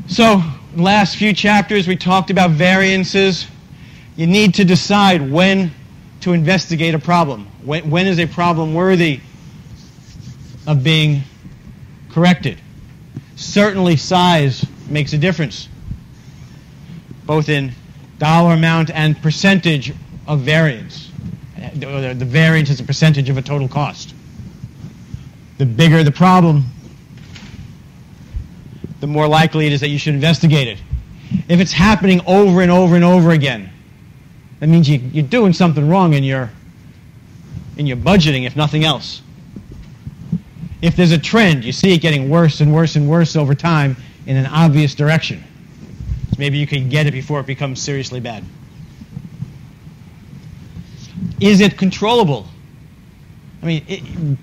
So, in the last few chapters we talked about variances. You need to decide when to investigate a problem. When is a problem worthy of being corrected? Certainly size makes a difference, both in dollar amount and percentage of variance. The variance is a percentage of a total cost. The bigger the problem, the more likely it is that you should investigate it. If it's happening over and over and over again, that means you're doing something wrong in your budgeting, if nothing else. If there's a trend, you see it getting worse and worse and worse over time in an obvious direction, maybe you can get it before it becomes seriously bad. Is it controllable? I mean,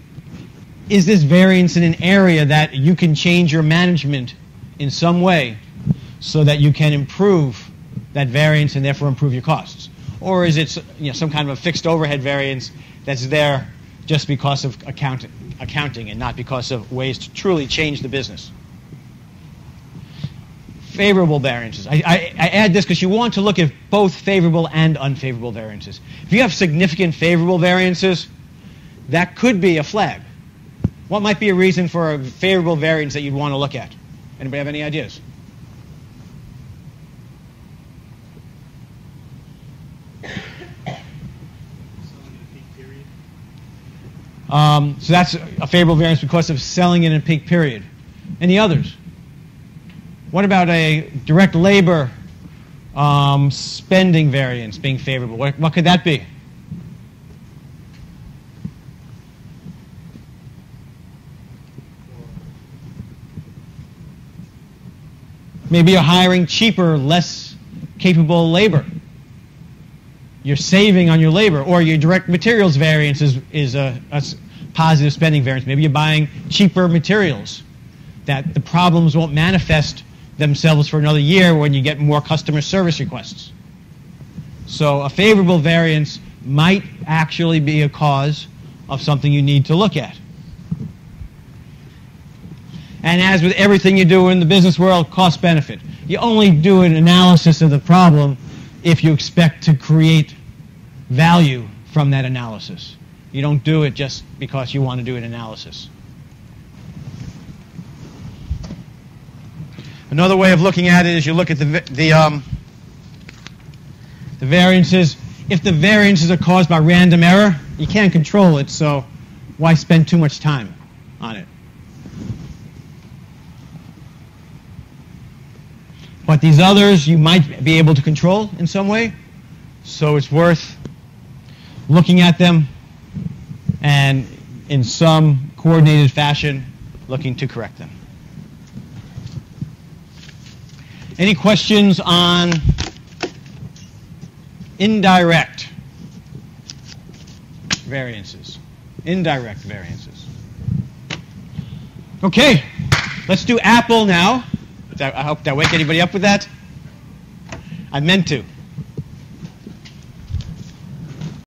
is this variance in an area that you can change your management in some way so that you can improve that variance and therefore improve your costs? Or is it some kind of a fixed overhead variance that's there just because of accounting and not because of ways to truly change the business? Favorable variances. I add this because you want to look at both favorable and unfavorable variances. If you have significant favorable variances, that could be a flag. What might be a reason for a favorable variance that you'd want to look at? Anybody have any ideas? So that's a favorable variance because of selling in a peak period. Any others? What about a direct labor spending variance being favorable? What could that be? Maybe you're hiring cheaper, less capable labor. You're saving on your labor. Or your direct materials variance is a positive spending variance. Maybe you're buying cheaper materials that the problems won't manifest themselves for another year when you get more customer service requests. So a favorable variance might actually be a cause of something you need to look at. And as with everything you do in the business world, cost-benefit. You only do an analysis of the problem if you expect to create value from that analysis. You don't do it just because you want to do an analysis. Another way of looking at it is you look at the variances. If the variances are caused by random error, you can't control it, so why spend too much time on it? But these others you might be able to control in some way, so it's worth looking at them and in some coordinated fashion looking to correct them. Any questions on indirect variances? Indirect variances. Okay, let's do Apple now. I hope that wake anybody up with that. I meant to.